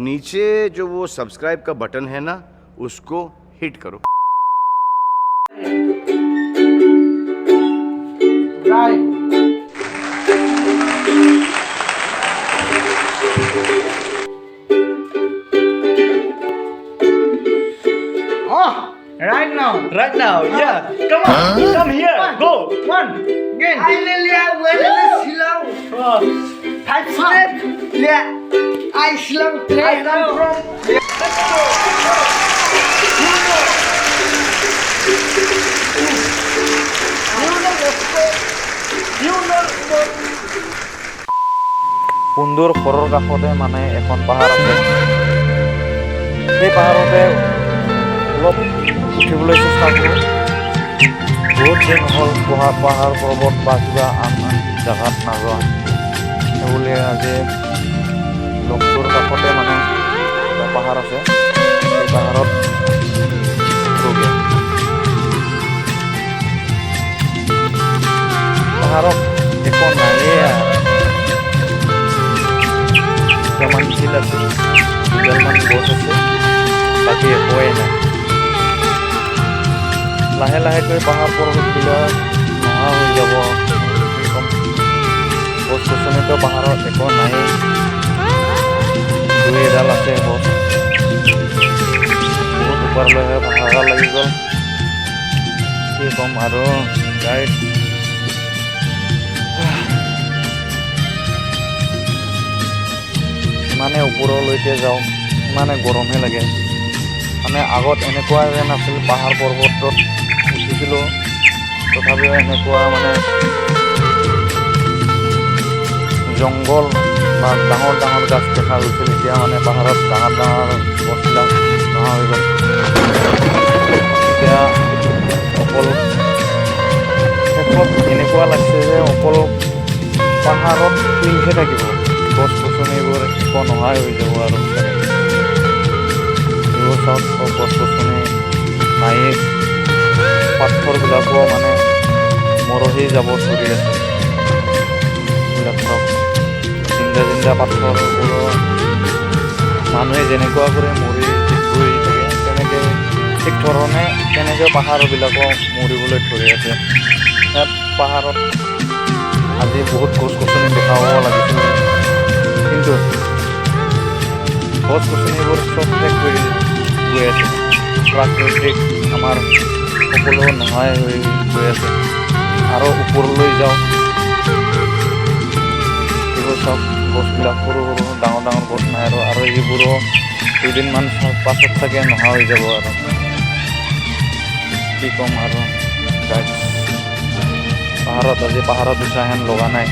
नीचे जो वो सब्सक्राइब का बटन है ना, उसको हिट करो। Right now, yeah. Come on, come here, go. One, again. Five step. Yeah. I slow. I come from. Let's go. You know, পুন্দুৰ ঘৰৰ কাষতে মানে এখন পাহাৰ আছে। সেই পাহাৰতে অলপ উঠিবলৈ চেষ্টা কৰোঁ। বহুত দিন হ'ল পাহাৰ পৰ্বত বা কিবা আন জেগাত নাযোৱা। সেইবুলি আজি লংপুৰ কাষতে মানে এটা পাহাৰ আছে। সেই পাহাৰত উঠোঁগৈ। পাহাৰত একো নায়েই আৰু। দুটামান শিল আছে, দুডালমান গছ আছে, বাকী একোৱেই নাই। লাহে লাহেকৈ পাহাৰ পৰ্বতবিলাক নোহোৱা হৈ যাব। গছ গছনিতো পাহাৰত একো নায়েই, দুই এডাল আছে গছ। বহুত ওপৰলৈহে ভাগা লাগি গ'ল। কি ক'ম আৰু গাইড ইমানে ওপৰলৈকে যাওঁ ইমানে গৰমহে লাগে। মানে আগত এনেকুৱা যেন আছিল পাহাৰ পৰ্বতত উঠিছিলোঁ, তথাপিও এনেকুৱা মানে জংঘল বা ডাঙৰ ডাঙৰ গছ দেখা গৈছিল। এতিয়া মানে পাহাৰত ডাঙৰ ডাঙৰ গছবিলাক নোহোৱা হৈ গ'ল। এতিয়া অকল শেষত এনেকুৱা লাগিছে যে অকল পাহাৰত শিলহে থাকিব, গছ গছনিবোৰ একো নোহোৱাই হৈ যাব আৰু এইবোৰ চাওক, গছ গছনি নায়েই। পাথৰবিলাকো মানে মৰহি যাব ধৰি আছে। এইবিলাক চাওক, জিন্দা জিন্দা পাথৰবোৰৰ মানুহে যেনেকুৱা কৰি মৰি গৈ থাকে, ঠিক ধৰণে তেনেকৈ পাহাৰবিলাকো মৰিবলৈ ধৰি আছে। ইয়াত পাহাৰত আজি বহুত গছ গছনি দেখাব লাগিছিল, কিন্তু গছ গছনিবোৰ চব শেষ হৈ গৈ আছে। প্ৰাকৃতিক আমাৰ সকলো নোহোৱাই হৈ গৈ আছে। আৰু ওপৰলৈ যাওঁ, এইবোৰ চব গছবিলাক সৰু সৰু ডাঙৰ ডাঙৰ গছ নাই আৰু এইবোৰো দুদিনমান পাছত চাগে নোহোৱা হৈ যাব। আৰু কি ক'ম আৰু পাহাৰত আজি পাহাৰত উঠা হেন লগা নাই।